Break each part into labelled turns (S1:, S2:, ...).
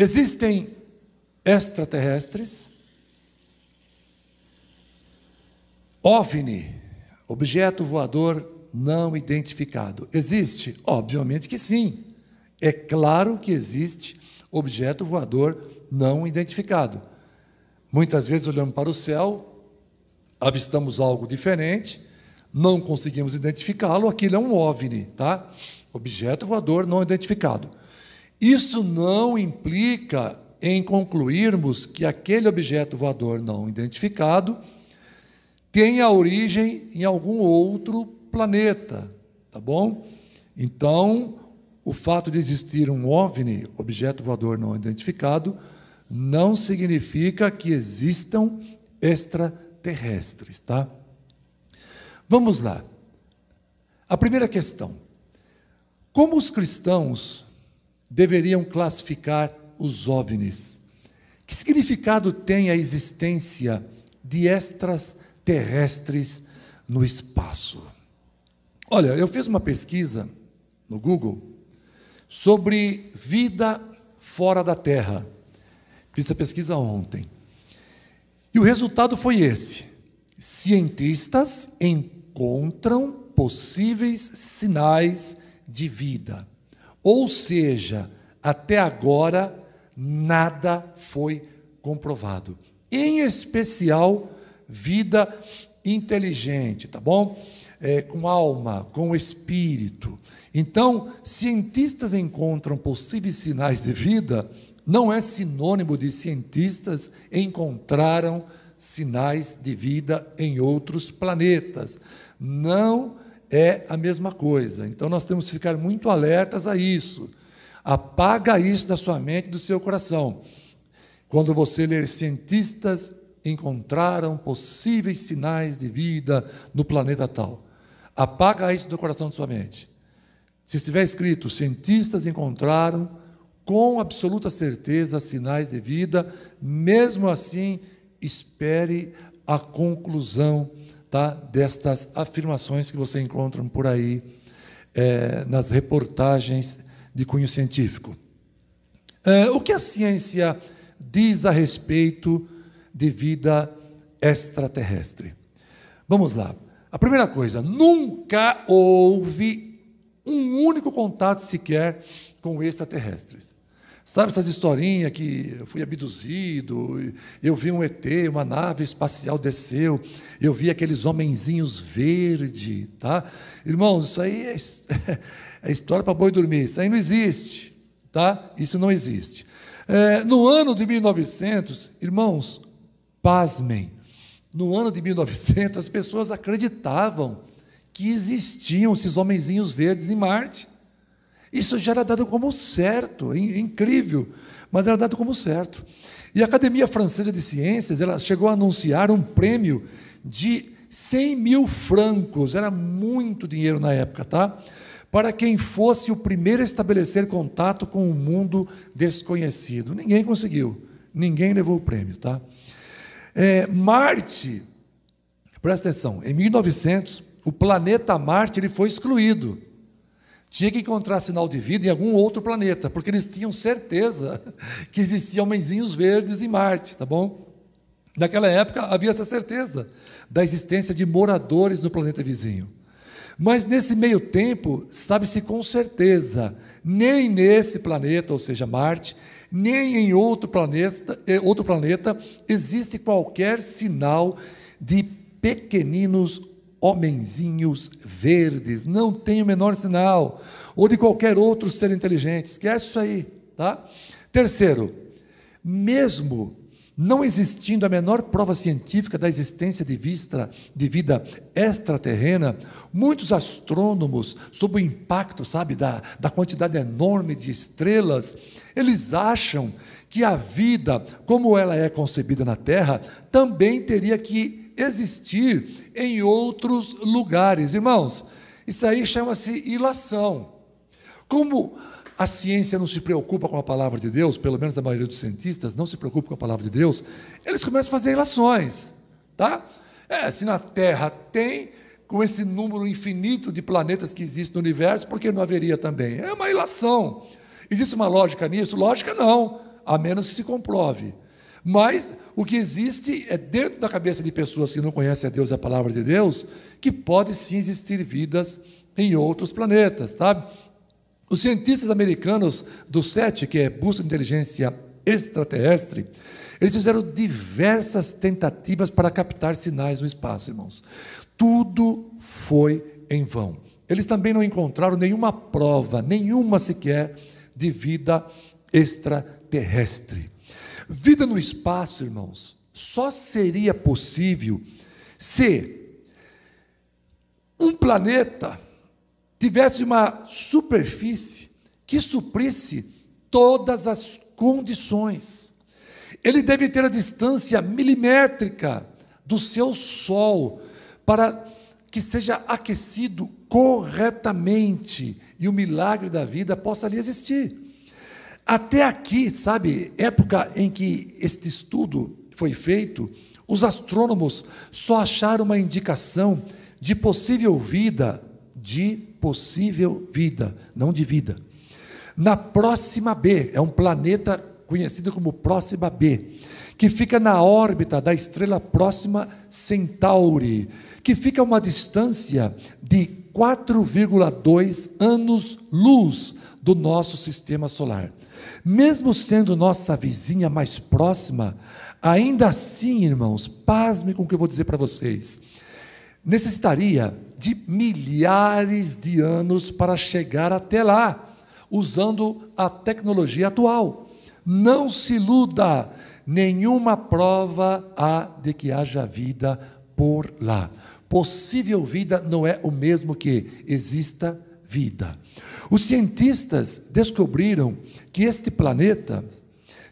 S1: Existem extraterrestres, OVNI, objeto voador não identificado. Existe? Obviamente que sim. É claro que existe objeto voador não identificado. Muitas vezes olhamos para o céu, avistamos algo diferente, não conseguimos identificá-lo, aquilo é um OVNI, tá? Objeto voador não identificado. Isso não implica em concluirmos que aquele objeto voador não identificado tem a origem em algum outro planeta, tá bom? Então, o fato de existir um OVNI, objeto voador não identificado, não significa que existam extraterrestres, tá? Vamos lá. A primeira questão: como os cristãos deveriam classificar os OVNIs? Que significado tem a existência de extraterrestres no espaço? Olha, eu fiz uma pesquisa no Google sobre vida fora da Terra. Fiz essa pesquisa ontem. E o resultado foi esse: cientistas encontram possíveis sinais de vida. Ou seja, até agora nada foi comprovado. Em especial, vida inteligente, tá bom? Com alma, com espírito. Então, cientistas encontram possíveis sinais de vida, não é sinônimo de cientistas encontraram sinais de vida em outros planetas. Não é a mesma coisa. Então, nós temos que ficar muito alertas a isso. Apaga isso da sua mente e do seu coração. Quando você ler cientistas encontraram possíveis sinais de vida no planeta tal, apaga isso do coração da sua mente. Se estiver escrito, cientistas encontraram com absoluta certeza sinais de vida, mesmo assim, espere a conclusão, tá, destas afirmações que você encontra por aí nas reportagens de cunho científico. O que a ciência diz a respeito de vida extraterrestre? Vamos lá. A primeira coisa, nunca houve um único contato sequer com extraterrestres. Sabe essas historinhas que eu fui abduzido, eu vi um ET, uma nave espacial desceu, eu vi aqueles homenzinhos verdes, tá? Irmãos, isso aí é história para boi dormir, isso aí não existe, tá? Isso não existe. No ano de 1900, irmãos, pasmem, no ano de 1900 as pessoas acreditavam que existiam esses homenzinhos verdes em Marte. Isso já era dado como certo, incrível, mas era dado como certo. E a Academia Francesa de Ciências, ela chegou a anunciar um prêmio de 100 mil francos, era muito dinheiro na época, tá? Para quem fosse o primeiro a estabelecer contato com um mundo desconhecido. Ninguém conseguiu, ninguém levou o prêmio, tá? Marte, presta atenção, em 1900, o planeta Marte ele foi excluído. Tinha que encontrar sinal de vida em algum outro planeta, porque eles tinham certeza que existiam homenzinhos verdes em Marte, tá bom? Naquela época havia essa certeza da existência de moradores no planeta vizinho. Mas nesse meio tempo, sabe-se com certeza, nem nesse planeta, ou seja, Marte, nem em outro planeta existe qualquer sinal de pequeninos homenzinhos verdes, não tem o menor sinal, ou de qualquer outro ser inteligente, esquece isso aí, tá? Terceiro, mesmo não existindo a menor prova científica da existência de vida extraterrena, muitos astrônomos, sob o impacto, sabe, da quantidade enorme de estrelas, eles acham que a vida, como ela é concebida na Terra, também teria que existir em outros lugares. Irmãos, isso aí chama-se ilação. Como a ciência não se preocupa com a palavra de Deus, pelo menos a maioria dos cientistas não se preocupa com a palavra de Deus, eles começam a fazer ilações, tá? Se na Terra tem, com esse número infinito de planetas que existe no universo, por que não haveria também? É uma ilação. Existe uma lógica nisso? Lógica não. a menos que se comprove. Mas o que existe é dentro da cabeça de pessoas que não conhecem a Deus e a palavra de Deus, que pode sim existir vidas em outros planetas, tá? Os cientistas americanos do SETI, que é Busca de Inteligência Extraterrestre, eles fizeram diversas tentativas para captar sinais no espaço, irmãos. Tudo foi em vão. Eles também não encontraram nenhuma prova, nenhuma sequer, de vida extraterrestre. Vida no espaço, irmãos, só seria possível se um planeta tivesse uma superfície que suprisse todas as condições. Ele deve ter a distância milimétrica do seu Sol para que seja aquecido corretamente e o milagre da vida possa ali existir. Até aqui, sabe, época em que este estudo foi feito, os astrônomos só acharam uma indicação de possível vida, não de vida. Na Próxima B, é um planeta conhecido como Próxima B, que fica na órbita da estrela Próxima Centauri, que fica a uma distância de 4,2 anos-luz do nosso sistema solar. Mesmo sendo nossa vizinha mais próxima, ainda assim, irmãos, pasmem com o que eu vou dizer para vocês, necessitaria de milhares de anos para chegar até lá, usando a tecnologia atual. Não se iluda, nenhuma prova há de que haja vida por lá. Possível vida não é o mesmo que exista vida. Os cientistas descobriram que este planeta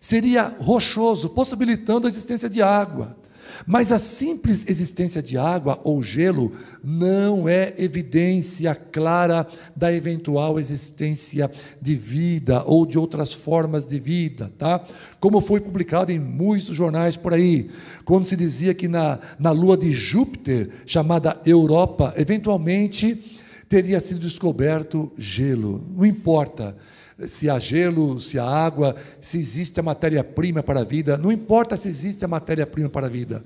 S1: seria rochoso, possibilitando a existência de água. Mas a simples existência de água ou gelo não é evidência clara da eventual existência de vida ou de outras formas de vida, tá? Como foi publicado em muitos jornais por aí, quando se dizia que na lua de Júpiter, chamada Europa, eventualmente teria sido descoberto gelo. Não importa se há gelo, se há água, se existe a matéria-prima para a vida, não importa se existe a matéria-prima para a vida.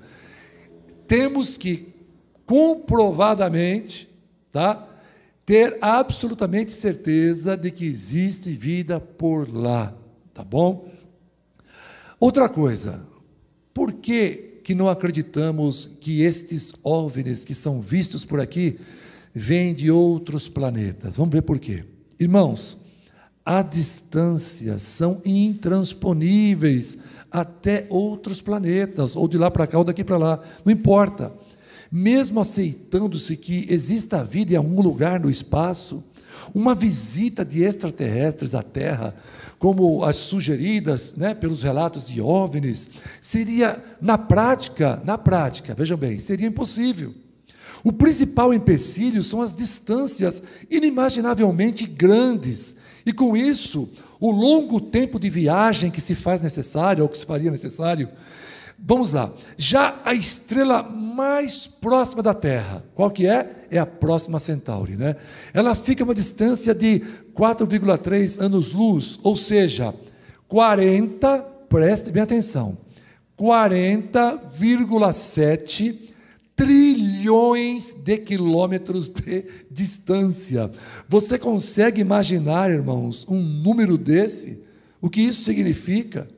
S1: Temos que, comprovadamente, tá, ter absolutamente certeza de que existe vida por lá, tá bom? Outra coisa, por que não acreditamos que estes OVNIs que são vistos por aqui vêm de outros planetas? Vamos ver por quê. Irmãos, as distâncias são intransponíveis até outros planetas, ou de lá para cá, ou daqui para lá, não importa. Mesmo aceitando-se que exista vida em algum lugar no espaço, uma visita de extraterrestres à Terra, como as sugeridas, né, pelos relatos de OVNIs, seria, na prática, vejam bem, seria impossível. O principal empecilho são as distâncias inimaginavelmente grandes, e com isso, o longo tempo de viagem que se faz necessário, ou que se faria necessário. Vamos lá, já a estrela mais próxima da Terra, qual que é? É a Próxima Centauri, né? Ela fica a uma distância de 4,3 anos-luz, ou seja, preste bem atenção, 40,7 trilhões de quilômetros de distância. Você consegue imaginar, irmãos, um número desse? O que isso significa?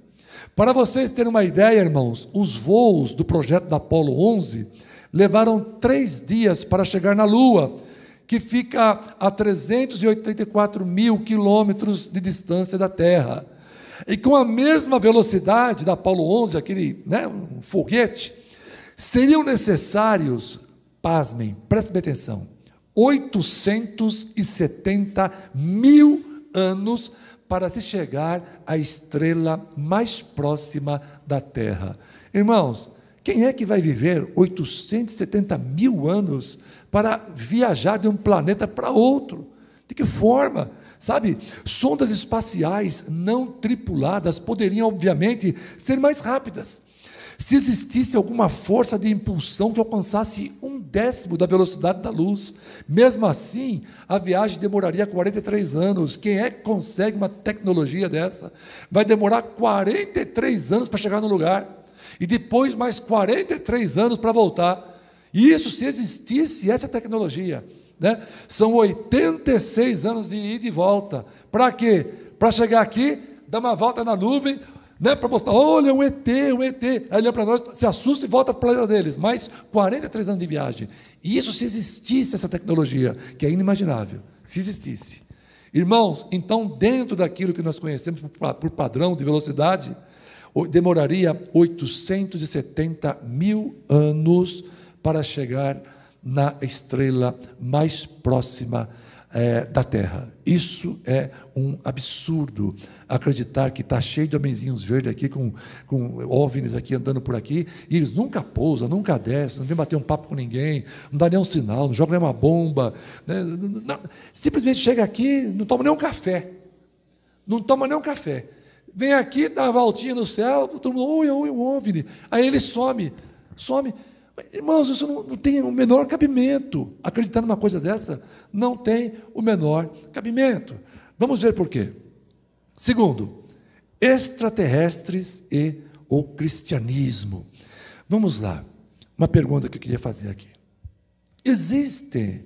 S1: Para vocês terem uma ideia, irmãos, os voos do projeto da Apollo 11 levaram 3 dias para chegar na Lua, que fica a 384 mil quilômetros de distância da Terra. E com a mesma velocidade da Apollo 11, aquele, né, um foguete, seriam necessários, pasmem, prestem bem atenção, 870 mil anos para se chegar à estrela mais próxima da Terra. Irmãos, quem é que vai viver 870 mil anos para viajar de um planeta para outro? De que forma? Sabe, sondas espaciais não tripuladas poderiam, obviamente, ser mais rápidas. Se existisse alguma força de impulsão que alcançasse 1/10 décimo da velocidade da luz. Mesmo assim, a viagem demoraria 43 anos. Quem é que consegue uma tecnologia dessa? Vai demorar 43 anos para chegar no lugar. E depois mais 43 anos para voltar. E isso se existisse essa tecnologia. Né? São 86 anos de ida e volta. Para quê? Para chegar aqui, dar uma volta na nuvem, né, para mostrar, olha, um ET, um ET. Aí olha para nós, se assusta e volta para o planeta deles. Mais 43 anos de viagem. E isso se existisse essa tecnologia, que é inimaginável, se existisse. Irmãos, então, dentro daquilo que nós conhecemos por padrão de velocidade, demoraria 870 mil anos para chegar na estrela mais próxima da Terra. Isso é um absurdo, acreditar que está cheio de homenzinhos verdes aqui, com OVNIs aqui andando por aqui, e eles nunca pousam, nunca descem, não vem bater um papo com ninguém, não dá nenhum sinal, não joga nenhuma bomba, né? Não, simplesmente chega aqui, não toma nenhum café, vem aqui, dá uma voltinha no céu, todo mundo, oi, um OVNI, aí ele some. Irmãos, isso não tem o menor cabimento. Acreditar numa coisa dessa não tem o menor cabimento. Vamos ver por quê. Segundo, extraterrestres e o cristianismo. Vamos lá. Uma pergunta que eu queria fazer aqui. Existem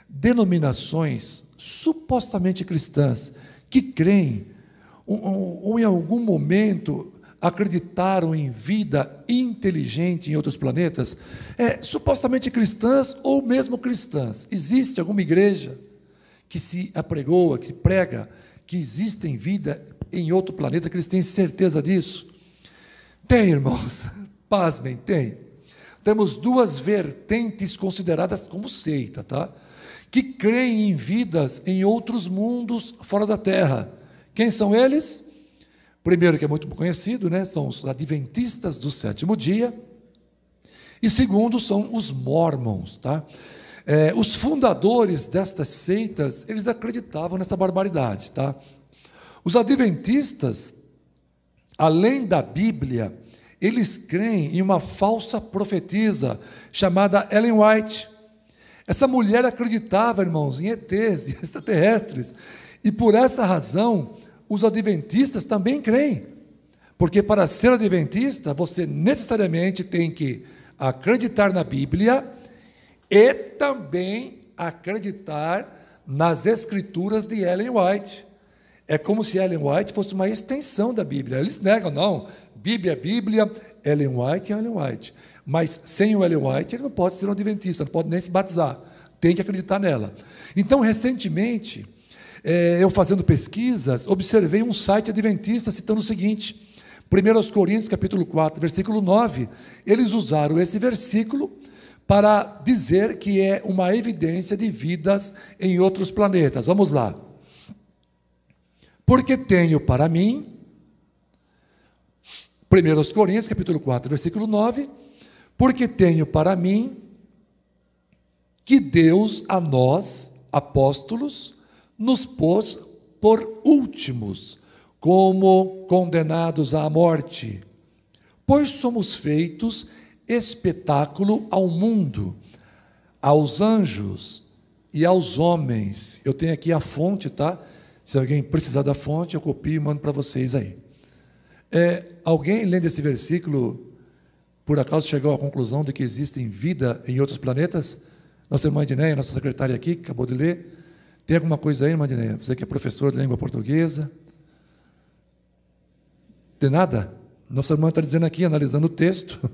S1: denominações supostamente cristãs que creem ou em algum momento acreditaram em vida inteligente em outros planetas, supostamente cristãs ou mesmo cristãs. Existe alguma igreja que se apregoa, que prega que existe vida em outro planeta, que eles têm certeza disso? Tem, irmãos, pasmem, tem. Temos duas vertentes consideradas como seita, tá? Que creem em vidas em outros mundos fora da Terra. Quem são eles? Primeiro, que é muito conhecido, né, são os adventistas do sétimo dia. E segundo, são os mormons. Tá? Os fundadores destas seitas, eles acreditavam nessa barbaridade. Tá? Os adventistas, além da Bíblia, eles creem em uma falsa profetisa chamada Ellen White. Essa mulher acreditava, irmãos, em ETs, em extraterrestres. E por essa razão, os adventistas também creem, porque para ser adventista, você necessariamente tem que acreditar na Bíblia e também acreditar nas escrituras de Ellen White. É como se Ellen White fosse uma extensão da Bíblia. Eles negam, não, Bíblia é Bíblia, Ellen White é Ellen White. Mas sem o Ellen White, ele não pode ser um adventista, não pode nem se batizar, tem que acreditar nela. Então, recentemente, eu fazendo pesquisas, observei um site adventista citando o seguinte, 1 Coríntios, capítulo 4, versículo 9, eles usaram esse versículo para dizer que é uma evidência de vidas em outros planetas. Vamos lá. Porque tenho para mim, 1 Coríntios, capítulo 4, versículo 9, porque tenho para mim que Deus a nós, apóstolos, nos pôs por últimos, como condenados à morte, pois somos feitos espetáculo ao mundo, aos anjos e aos homens. Eu tenho aqui a fonte, tá? Se alguém precisar da fonte, eu copio e mando para vocês aí. Alguém lendo esse versículo, por acaso chegou à conclusão de que existe vida em outros planetas? Nossa irmã Edneia, nossa secretária aqui, que acabou de ler. Tem alguma coisa aí, irmã Edneia? Você que é professor de língua portuguesa? Tem nada? Nossa irmã está dizendo aqui, analisando o texto,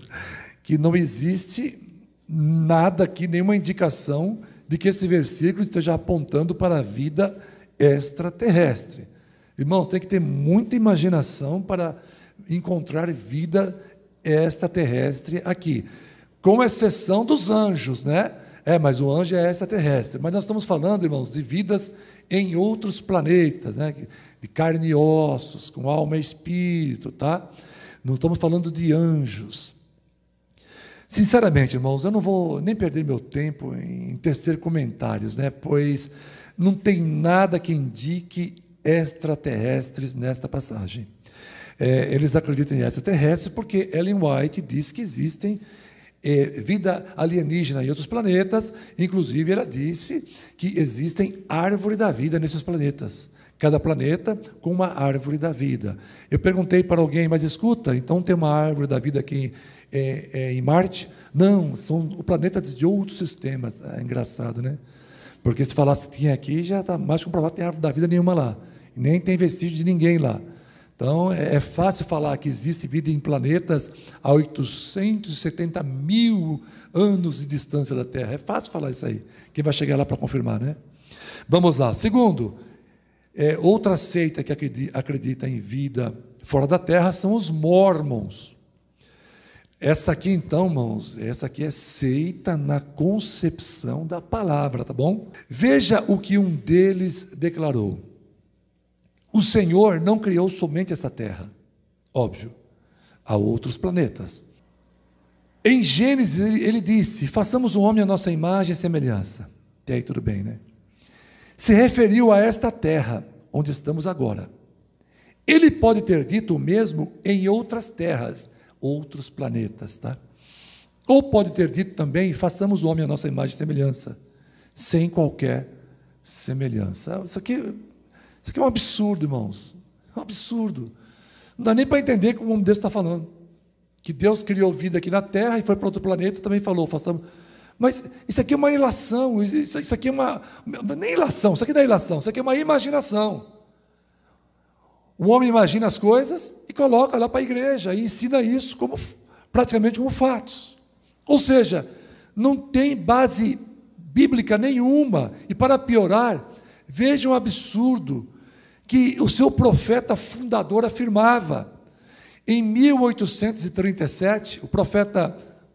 S1: que não existe nada aqui, nenhuma indicação de que esse versículo esteja apontando para a vida extraterrestre. Irmãos, tem que ter muita imaginação para encontrar vida extraterrestre aqui, com exceção dos anjos, né? Mas o anjo é extraterrestre. Mas nós estamos falando, irmãos, de vidas em outros planetas, né? De carne e ossos, com alma e espírito, tá? Não estamos falando de anjos. Sinceramente, irmãos, eu não vou nem perder meu tempo em tecer comentários, né? Pois não tem nada que indique extraterrestres nesta passagem. Eles acreditam em extraterrestres porque Ellen White diz que existem vida alienígena em outros planetas. Inclusive, ela disse que existem árvores da vida nesses planetas. Cada planeta com uma árvore da vida. Eu perguntei para alguém, mas escuta, então tem uma árvore da vida aqui em Marte? Não, são planetas de outros sistemas. É engraçado, né? Porque se falasse que tinha aqui, já está mais comprovado que tem árvore da vida nenhuma lá. Nem tem vestígio de ninguém lá. Então, é fácil falar que existe vida em planetas a 870 mil anos de distância da Terra. É fácil falar isso aí. Quem vai chegar lá para confirmar, né? Vamos lá. Segundo, outra seita que acredita em vida fora da Terra são os Mormons. Essa aqui, então, irmãos, essa aqui é seita na concepção da palavra, tá bom? Veja o que um deles declarou. O Senhor não criou somente essa terra, óbvio, há outros planetas. Em Gênesis, ele disse, façamos o homem à nossa imagem e semelhança. E aí tudo bem, né? Se referiu a esta terra, onde estamos agora. Ele pode ter dito o mesmo em outras terras, outros planetas, tá? Ou pode ter dito também, façamos o homem à nossa imagem e semelhança, sem qualquer semelhança. Isso aqui é um absurdo, irmãos. É um absurdo. Não dá nem para entender como Deus está falando. Que Deus criou vida aqui na Terra e foi para outro planeta e também falou, façamos. Mas isso aqui é uma ilação, isso aqui é uma. Nem ilação, isso aqui não é ilação, isso aqui é uma imaginação. O homem imagina as coisas e coloca lá para a igreja e ensina isso praticamente como fatos. Ou seja, não tem base bíblica nenhuma. E para piorar, veja um absurdo que o seu profeta fundador afirmava. Em 1837, o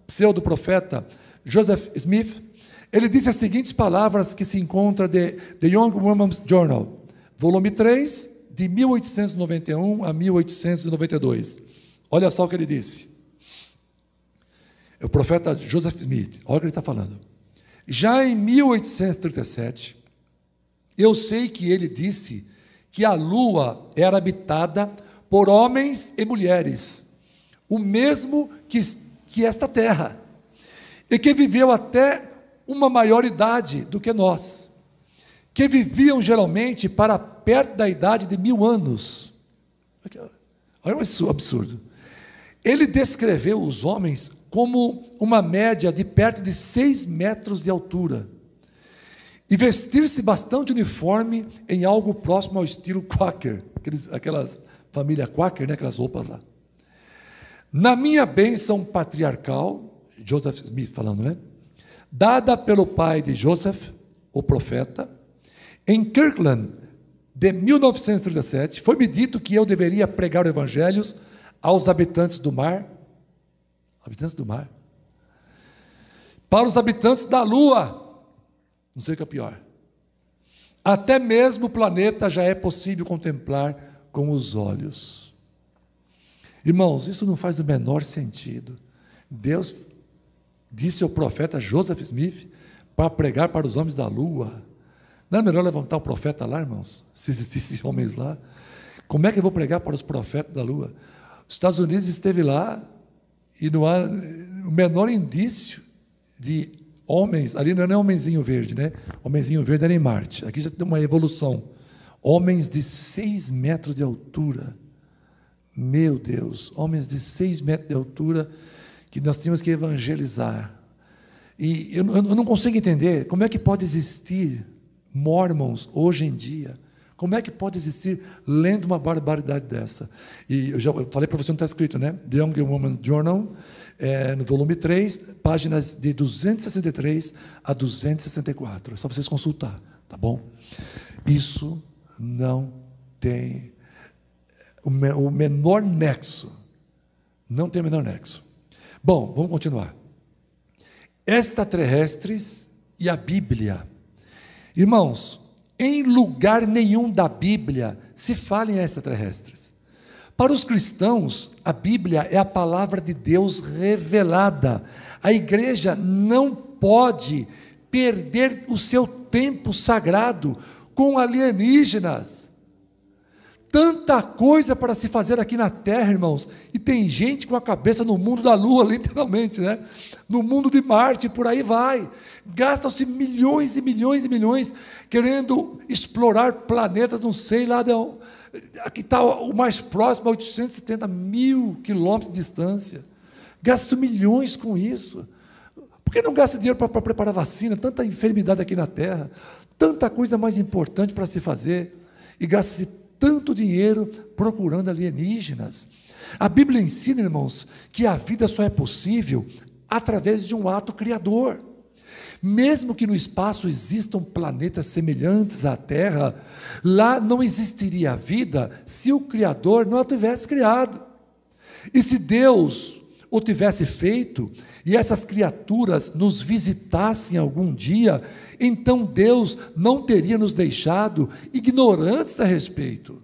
S1: pseudo-profeta Joseph Smith, ele disse as seguintes palavras que se encontram The Young Women's Journal, volume 3, de 1891 a 1892. Olha só o que ele disse. É o profeta Joseph Smith, olha o que ele está falando. Já em 1837, eu sei que ele disse que a lua era habitada por homens e mulheres, o mesmo que esta terra, e que viveu até uma maior idade do que nós, que viviam geralmente para perto da idade de 1000 anos. Olha esse absurdo. Ele descreveu os homens como uma média de perto de 6 metros de altura, e vestir-se bastante uniforme em algo próximo ao estilo Quaker, aquela família Quaker, né, aquelas roupas lá. Na minha bênção patriarcal, Joseph Smith falando, né, dada pelo pai de Joseph, o profeta, em Kirkland, de 1937, foi-me dito que eu deveria pregar o evangelho aos habitantes do mar, para os habitantes da lua, não sei o que é pior. Até mesmo o planeta já é possível contemplar com os olhos. Irmãos, isso não faz o menor sentido. Deus disse ao profeta Joseph Smith para pregar para os homens da lua. Não é melhor levantar o profeta lá, irmãos? Se existissem homens lá. Como é que eu vou pregar para os profetas da lua? Os Estados Unidos esteve lá e não há o menor indício de homens, ali não é homenzinho verde, né? Homenzinho verde era em Marte. Aqui já tem uma evolução. Homens de 6 metros de altura. Meu Deus, homens de 6 metros de altura que nós tínhamos que evangelizar. E eu não consigo entender como é que pode existir mormons hoje em dia. Como é que pode existir lendo uma barbaridade dessa? E eu falei para você, não está escrito, né? The Young Women's Journal, no volume 3, páginas de 263 a 264. É só vocês consultar, tá bom? Isso não tem o menor nexo. Não tem o menor nexo. Bom, vamos continuar. Extraterrestres e a Bíblia. Irmãos, em lugar nenhum da Bíblia se fala em extraterrestres. Para os cristãos, a Bíblia é a palavra de Deus revelada. A igreja não pode perder o seu tempo sagrado com alienígenas. Tanta coisa para se fazer aqui na Terra, irmãos, e tem gente com a cabeça no mundo da Lua, literalmente, né? No mundo de Marte, por aí vai. Gastam-se milhões e milhões e milhões querendo explorar planetas, não sei lá, aqui está o mais próximo, a 870 mil quilômetros de distância. Gastam milhões com isso. Por que não gasta dinheiro para preparar vacina? Tanta enfermidade aqui na Terra, tanta coisa mais importante para se fazer, e gasta-se tanto dinheiro procurando alienígenas. A Bíblia ensina, irmãos, que a vida só é possível através de um ato criador. Mesmo que no espaço existam planetas semelhantes à Terra, lá não existiria a vida se o Criador não a tivesse criado. E se Deus o tivesse feito, e essas criaturas nos visitassem algum dia, então Deus não teria nos deixado ignorantes a respeito.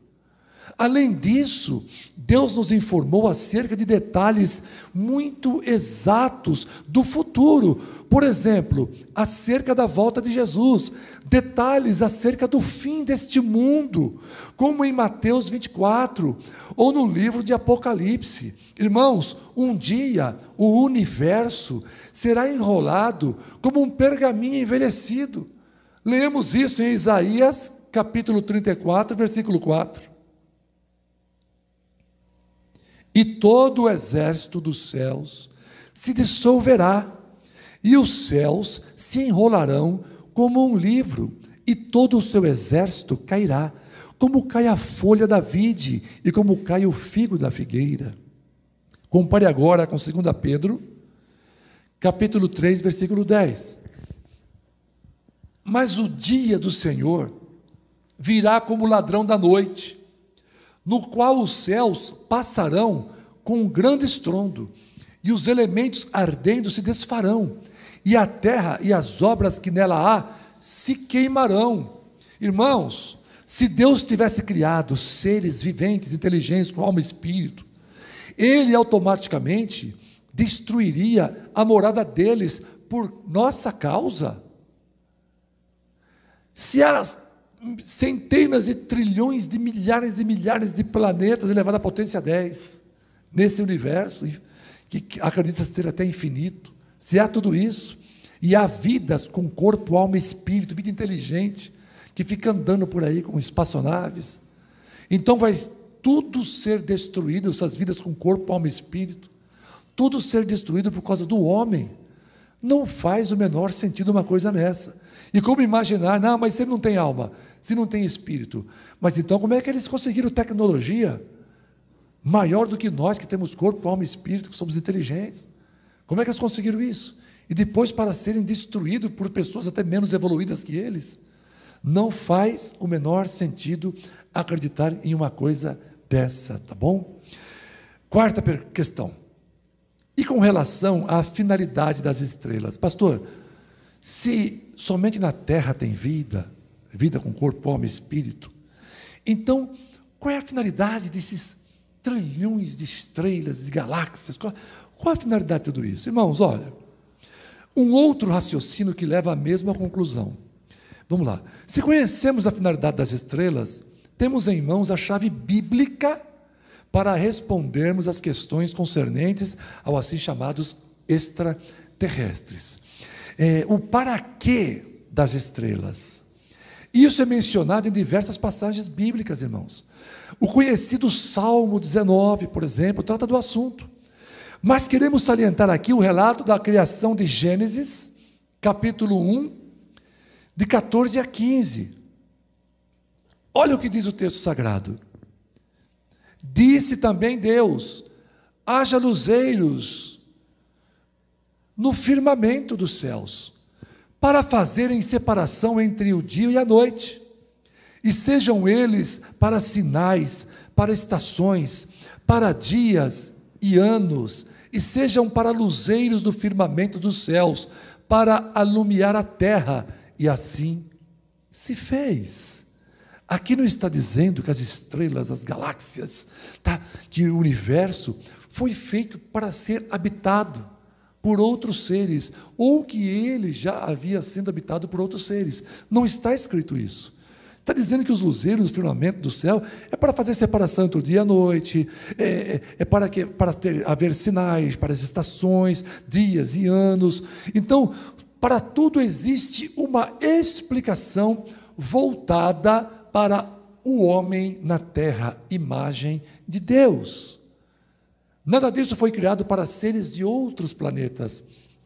S1: Além disso, Deus nos informou acerca de detalhes muito exatos do futuro. Por exemplo, acerca da volta de Jesus, detalhes acerca do fim deste mundo, como em Mateus 24, ou no livro de Apocalipse. Irmãos, um dia o universo será enrolado como um pergaminho envelhecido. Lemos isso em Isaías, capítulo 34, versículo 4. E todo o exército dos céus se dissolverá, e os céus se enrolarão como um livro, e todo o seu exército cairá, como cai a folha da vide, e como cai o figo da figueira. Compare agora com 2 Pedro, capítulo 3, versículo 10. Mas o dia do Senhor virá como ladrão da noite, no qual os céus passarão com um grande estrondo, e os elementos ardendo se desfarão, e a terra e as obras que nela há se queimarão. Irmãos, se Deus tivesse criado seres viventes, inteligentes, com alma e espírito, Ele automaticamente destruiria a morada deles por nossa causa. Se as centenas de trilhões de milhares de planetas elevados à potência 10 nesse universo, que acredita ser até infinito, se há tudo isso, e há vidas com corpo, alma e espírito, vida inteligente, que fica andando por aí com espaçonaves, então vai tudo ser destruído, essas vidas com corpo, alma e espírito, tudo ser destruído por causa do homem. Não faz o menor sentido uma coisa nessa. E como imaginar, não, mas se ele não tem alma, se não tem espírito, mas então como é que eles conseguiram tecnologia maior do que nós, que temos corpo, alma e espírito, que somos inteligentes? Como é que eles conseguiram isso? E depois para serem destruídos por pessoas até menos evoluídas que eles? Não faz o menor sentido acreditar em uma coisa dessa, tá bom? Quarta questão. E com relação à finalidade das estrelas? Pastor, se somente na Terra tem vida, vida com corpo, alma e espírito, então qual é a finalidade desses trilhões de estrelas, de galáxias? Qual é a finalidade de tudo isso? Irmãos, olha, um outro raciocínio que leva à mesma conclusão. Vamos lá. Se conhecemos a finalidade das estrelas, temos em mãos a chave bíblica para respondermos às questões concernentes aos assim chamados extraterrestres. O para quê das estrelas. Isso é mencionado em diversas passagens bíblicas, irmãos. O conhecido Salmo 19, por exemplo, trata do assunto. Mas queremos salientar aqui o relato da criação de Gênesis, capítulo 1, de 14 a 15. Olha o que diz o texto sagrado. Disse também Deus: haja luzeiros no firmamento dos céus, para fazerem separação entre o dia e a noite, e sejam eles para sinais, para estações, para dias e anos, e sejam para luzeiros do firmamento dos céus, para alumiar a terra, e assim se fez. Aqui não está dizendo que as estrelas, as galáxias, que o universo foi feito para ser habitado por outros seres, ou que ele já havia sido habitado por outros seres. Não está escrito isso. Está dizendo que os luzeiros no firmamento do céu é para fazer separação entre o dia e a noite, para haver sinais, para as estações, dias e anos. Então, para tudo existe uma explicação voltada para o homem na terra, imagem de Deus. Nada disso foi criado para seres de outros planetas.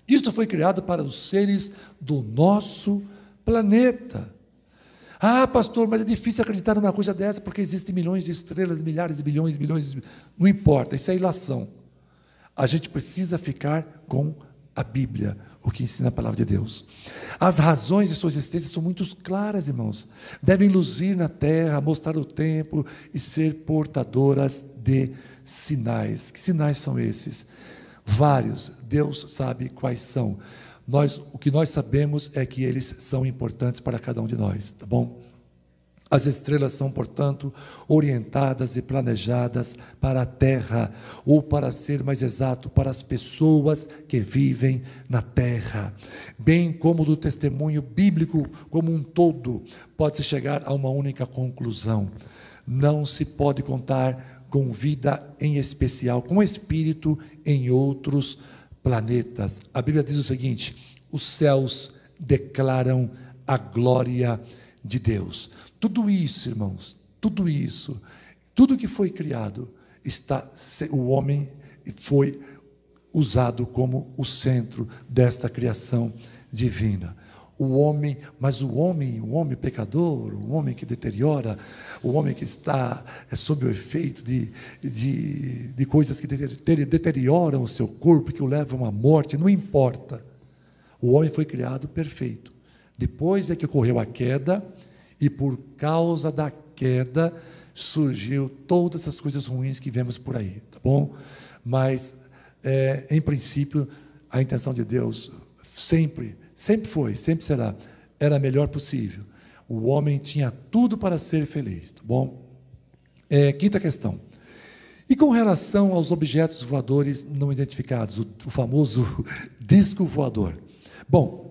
S1: Isso foi criado para os seres do nosso planeta. Ah, pastor, mas é difícil acreditar numa coisa dessa, porque existem milhões de estrelas, milhares de bilhões, não importa, isso é ilação. A gente precisa ficar com a Bíblia, o que ensina a palavra de Deus. As razões de sua existência são muito claras, irmãos. Devem luzir na terra, mostrar o tempo e ser portadoras de sinais. Que sinais são esses? Vários. Deus sabe quais são. O que nós sabemos é que eles são importantes para cada um de nós, tá bom? As estrelas são, portanto, orientadas e planejadas para a terra, ou, para ser mais exato, para as pessoas que vivem na terra. Bem como do testemunho bíblico como um todo, pode-se chegar a uma única conclusão: não se pode contar com vida em especial, com espírito em outros planetas. A Bíblia diz o seguinte: os céus declaram a glória de Deus. Tudo isso, irmãos, tudo isso, tudo que foi criado, o homem foi usado como o centro desta criação divina. O homem pecador, o homem que deteriora, o homem que está sob o efeito de coisas que deterioram o seu corpo, que o levam à morte, não importa. O homem foi criado perfeito. Depois é que ocorreu a queda, e por causa da queda surgiu todas essas coisas ruins que vemos por aí, tá bom? Mas, em princípio, a intenção de Deus sempre foi, sempre será, era a melhor possível. O homem tinha tudo para ser feliz, tá bom? Quinta questão. E com relação aos objetos voadores não identificados, o famoso disco voador? Bom,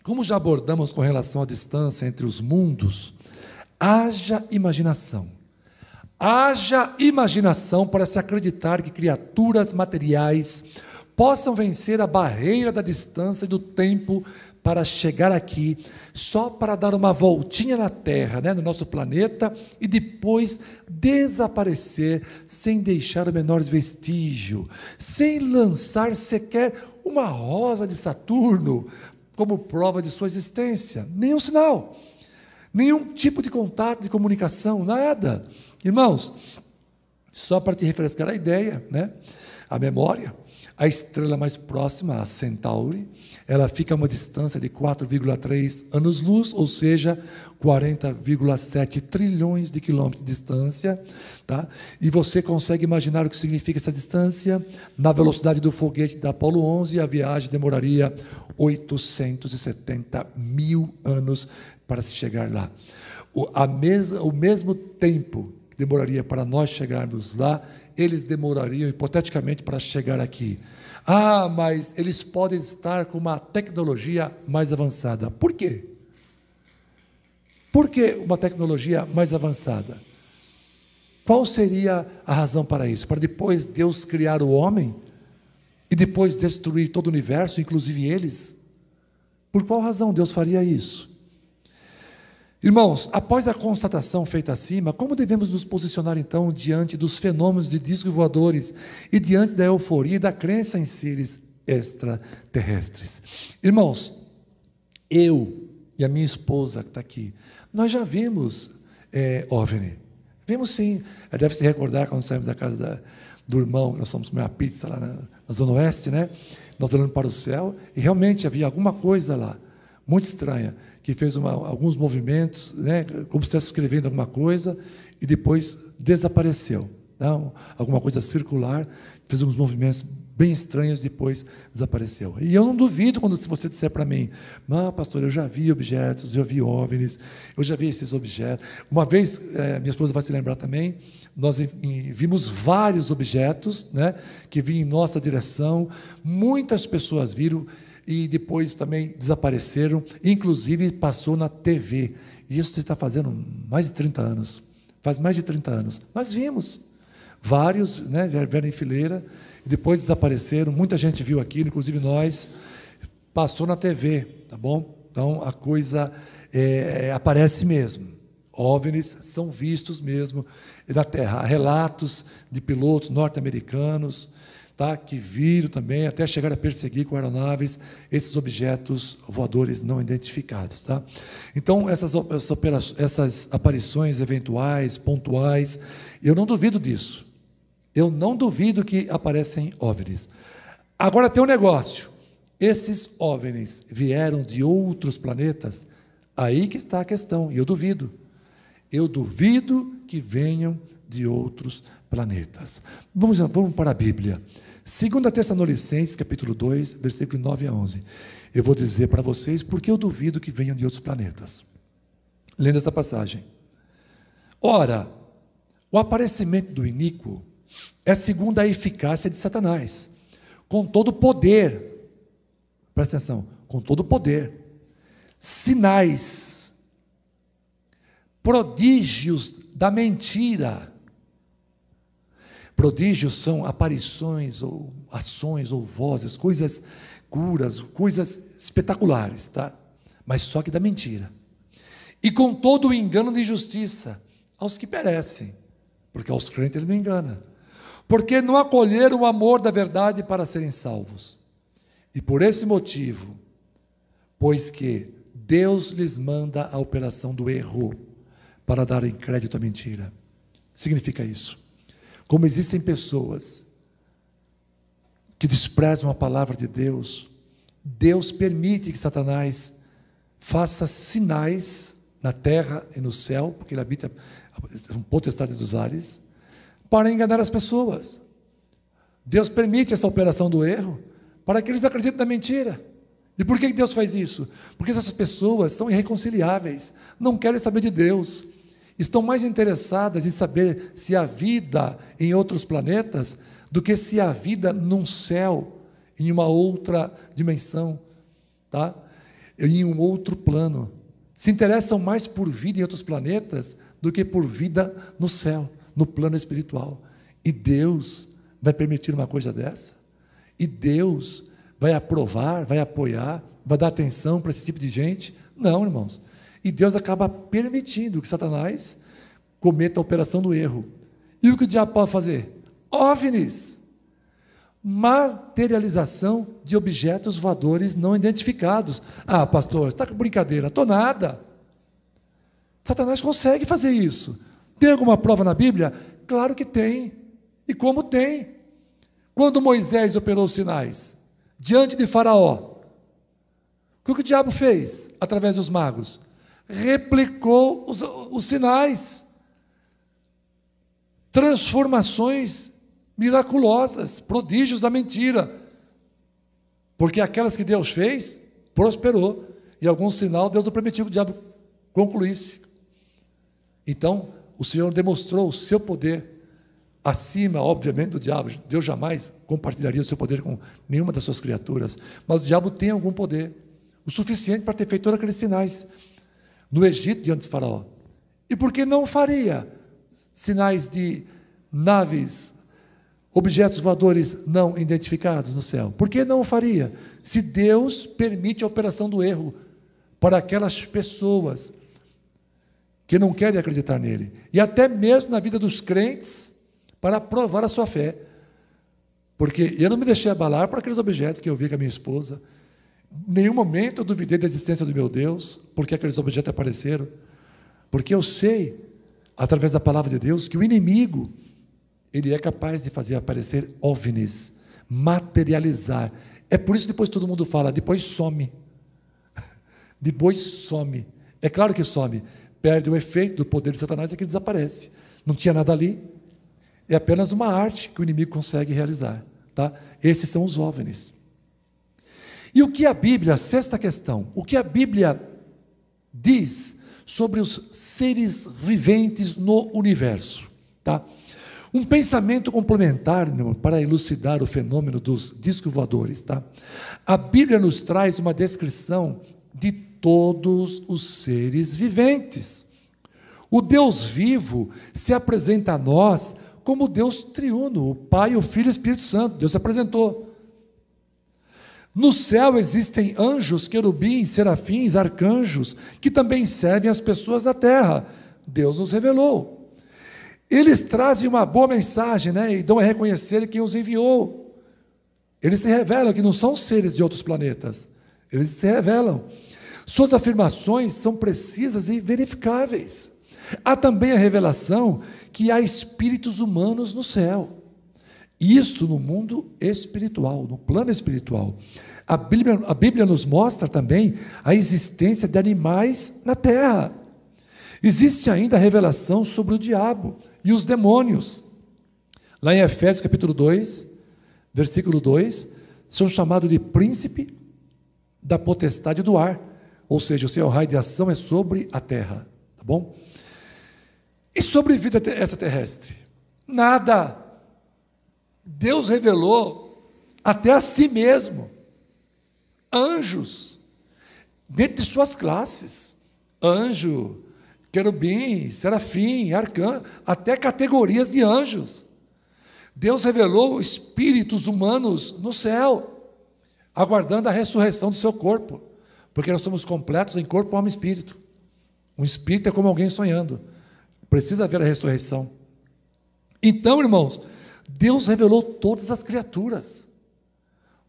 S1: como já abordamos com relação à distância entre os mundos, haja imaginação para se acreditar que criaturas materiais possam vencer a barreira da distância e do tempo para chegar aqui, só para dar uma voltinha na Terra, no nosso planeta, e depois desaparecer sem deixar o menor vestígio, sem lançar sequer uma rosa de Saturno como prova de sua existência, nenhum sinal, nenhum tipo de contato, de comunicação, nada. Irmãos, só para te refrescar a ideia, a memória, a estrela mais próxima, a Centauri, ela fica a uma distância de 4,3 anos-luz, ou seja, 40,7 trilhões de quilômetros de distância, tá? E você consegue imaginar o que significa essa distância? Na velocidade do foguete da Apollo 11, a viagem demoraria 870 mil anos para se chegar lá. O mesmo tempo que demoraria para nós chegarmos lá, eles demorariam, hipoteticamente, para chegar aqui. Ah, mas eles podem estar com uma tecnologia mais avançada. Por quê? Por que uma tecnologia mais avançada? Qual seria a razão para isso? Para depois Deus criar o homem e depois destruir todo o universo, inclusive eles? Por qual razão Deus faria isso? Irmãos, após a constatação feita acima, como devemos nos posicionar então diante dos fenômenos de discos voadores e diante da euforia e da crença em seres extraterrestres? Irmãos, eu e a minha esposa que está aqui, nós já vimos OVNI. Vimos sim. Deve se recordar quando saímos da casa do irmão, nós fomos comer uma pizza lá na Zona Oeste, nós olhando para o céu e realmente havia alguma coisa lá, muito estranha, que fez alguns movimentos, como se estivesse escrevendo alguma coisa, e depois desapareceu. Alguma coisa circular, fez alguns movimentos bem estranhos, depois desapareceu. E eu não duvido quando você disser para mim: não, pastor, eu já vi objetos, eu já vi OVNIs, eu já vi esses objetos. Uma vez, minha esposa vai se lembrar também, nós vimos vários objetos, que vinham em nossa direção, muitas pessoas viram. e depois também desapareceram, inclusive passou na TV. E isso está fazendo mais de 30 anos. Faz mais de 30 anos. Nós vimos vários, né, vieram em fileira, e depois desapareceram. Muita gente viu aquilo, inclusive nós. Passou na TV, tá bom? Então a coisa aparece mesmo. OVNIs são vistos mesmo na Terra. Há relatos de pilotos norte-americanos, tá, que viram também, até chegar a perseguir com aeronaves esses objetos voadores não identificados. Tá? Então, essas aparições eventuais, pontuais, eu não duvido disso. Eu não duvido que aparecem OVNIs. Agora tem um negócio. Esses OVNIs vieram de outros planetas? Aí que está a questão, e eu duvido. Eu duvido que venham de outros planetas. Vamos para a Bíblia. 2 Tessalonicenses, capítulo 2, versículo 9 a 11. Eu vou dizer para vocês porque eu duvido que venham de outros planetas. Lendo essa passagem. Ora, o aparecimento do iníquo é segundo a eficácia de Satanás, com todo o poder, presta atenção, com todo o poder, sinais, prodígios da mentira. Prodígios são aparições, ou ações, ou vozes, coisas, curas, coisas espetaculares, tá? Mas só que da mentira. E com todo o engano de injustiça aos que perecem, porque aos crentes ele não engana, porque não acolheram o amor da verdade para serem salvos. E por esse motivo, pois que Deus lhes manda a operação do erro para darem crédito à mentira. Significa isso. Como existem pessoas que desprezam a palavra de Deus, Deus permite que Satanás faça sinais na terra e no céu, porque ele habita a potestade dos ares, para enganar as pessoas. Deus permite essa operação do erro para que eles acreditem na mentira. E por que Deus faz isso? Porque essas pessoas são irreconciliáveis, não querem saber de Deus, estão mais interessadas em saber se há vida em outros planetas do que se há vida num céu, em uma outra dimensão, tá? Em um outro plano. Se interessam mais por vida em outros planetas do que por vida no céu, no plano espiritual. E Deus vai permitir uma coisa dessa? E Deus vai aprovar, vai apoiar, vai dar atenção para esse tipo de gente? Não, irmãos. E Deus acaba permitindo que Satanás cometa a operação do erro. E o que o diabo pode fazer? OVNIs. Materialização de objetos voadores não identificados. Ah, pastor, você está com brincadeira? Estou nada. Satanás consegue fazer isso. Tem alguma prova na Bíblia? Claro que tem. E como tem? Quando Moisés operou os sinais diante de Faraó, o que o diabo fez através dos magos? Replicou os sinais. Transformações miraculosas, prodígios da mentira. Porque aquelas que Deus fez, prosperou. E algum sinal Deus não permitiu que o diabo concluísse. Então, o Senhor demonstrou o seu poder acima, obviamente, do diabo. Deus jamais compartilharia o seu poder com nenhuma das suas criaturas. Mas o diabo tem algum poder, o suficiente para ter feito todos aqueles sinais no Egito diante de Faraó. E por que não faria sinais de naves, objetos voadores não identificados no céu? Por que não o faria? Se Deus permite a operação do erro para aquelas pessoas que não querem acreditar nele, e até mesmo na vida dos crentes, para provar a sua fé. Porque eu não me deixei abalar por aqueles objetos que eu vi com a minha esposa. Em nenhum momento eu duvidei da existência do meu Deus, porque aqueles objetos apareceram. Porque eu sei, através da palavra de Deus, que o inimigo, ele é capaz de fazer aparecer OVNIs, materializar. É por isso que depois todo mundo fala, depois some. Depois some. É claro que some. Perde o efeito do poder de Satanás e que desaparece. Não tinha nada ali. É apenas uma arte que o inimigo consegue realizar. Tá? Esses são os OVNIs. E o que a Bíblia, sexta questão, o que a Bíblia diz sobre os seres viventes no universo? Tá? Um pensamento complementar, meu irmão, para elucidar o fenômeno dos discos voadores, tá? A Bíblia nos traz uma descrição de todos os seres viventes. O Deus vivo se apresenta a nós como Deus triuno, o Pai, o Filho e o Espírito Santo. Deus se apresentou. No céu existem anjos, querubins, serafins, arcanjos, que também servem as pessoas da terra. Deus nos revelou. Eles trazem uma boa mensagem, né? E dão a reconhecer quem os enviou. Eles se revelam que não são seres de outros planetas. Eles se revelam. Suas afirmações são precisas e verificáveis. Há também a revelação que há espíritos humanos no céu. Isso no mundo espiritual, no plano espiritual. A Bíblia nos mostra também a existência de animais na terra. Existe ainda a revelação sobre o diabo e os demônios. Lá em Efésios capítulo 2, versículo 2, são chamados de príncipe da potestade do ar, ou seja, o seu raio de ação é sobre a terra, tá bom? E sobre vida extraterrestre? Nada. Deus revelou até a si mesmo anjos, dentro de suas classes, anjo, querubim, serafim, arcanjo, até categorias de anjos. Deus revelou espíritos humanos no céu, aguardando a ressurreição do seu corpo, porque nós somos completos em corpo, alma e espírito. Um espírito é como alguém sonhando, precisa haver a ressurreição. Então, irmãos, Deus revelou todas as criaturas.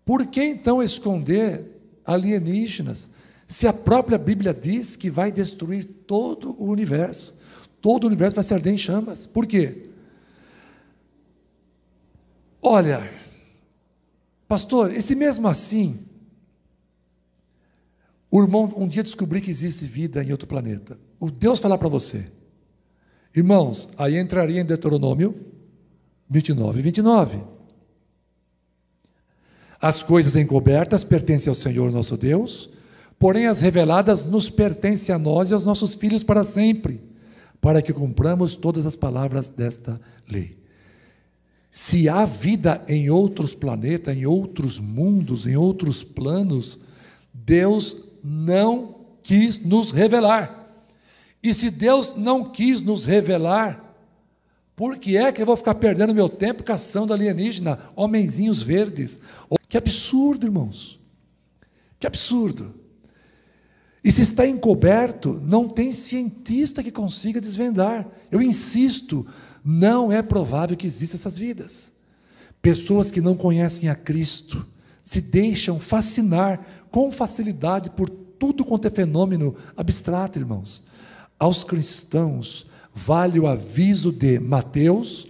S1: Por que então esconder alienígenas, se a própria Bíblia diz que vai destruir todo o universo? Todo o universo vai se arder em chamas. Por quê? Olha, pastor, e se mesmo assim, o irmão um dia descobrir que existe vida em outro planeta, o Deus falar para você, irmãos, aí entraria em Deuteronômio 29 e 29. As coisas encobertas pertencem ao Senhor nosso Deus, porém as reveladas nos pertencem a nós e aos nossos filhos para sempre, para que cumpramos todas as palavras desta lei. Se há vida em outros planetas, em outros mundos, em outros planos, Deus não quis nos revelar. E se Deus não quis nos revelar, por que é que eu vou ficar perdendo meu tempo caçando alienígena, homenzinhos verdes? Que absurdo, irmãos. Que absurdo. E se está encoberto, não tem cientista que consiga desvendar. Eu insisto, não é provável que existam essas vidas. Pessoas que não conhecem a Cristo, se deixam fascinar com facilidade por tudo quanto é fenômeno abstrato, irmãos. Aos cristãos, vale o aviso de Mateus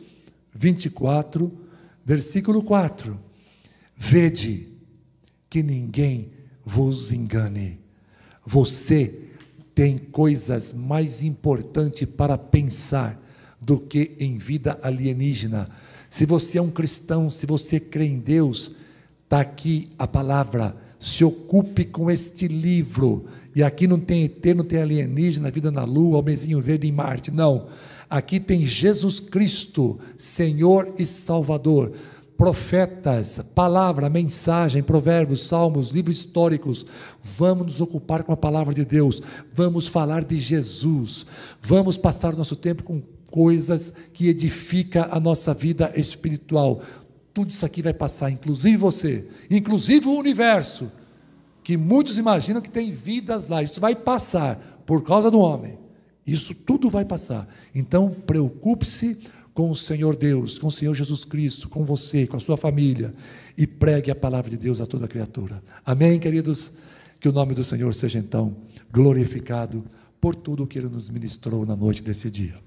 S1: 24, versículo 4. Vede que ninguém vos engane. Você tem coisas mais importantes para pensar do que em vida alienígena. Se você é um cristão, se você crê em Deus, está aqui a palavra. Se ocupe com este livro. E aqui não tem ET, não tem alienígena, vida na lua, homenzinho verde em Marte. Não. Aqui tem Jesus Cristo, Senhor e Salvador. Profetas, palavra, mensagem, provérbios, salmos, livros históricos. Vamos nos ocupar com a palavra de Deus. Vamos falar de Jesus. Vamos passar o nosso tempo com coisas que edificam a nossa vida espiritual. Tudo isso aqui vai passar, inclusive você, inclusive o universo, que muitos imaginam que tem vidas lá. Isso vai passar por causa do homem. Isso tudo vai passar. Então, preocupe-se com o Senhor Deus, com o Senhor Jesus Cristo, com você, com a sua família, e pregue a palavra de Deus a toda criatura. Amém, queridos? Que o nome do Senhor seja, então, glorificado por tudo o que Ele nos ministrou na noite desse dia.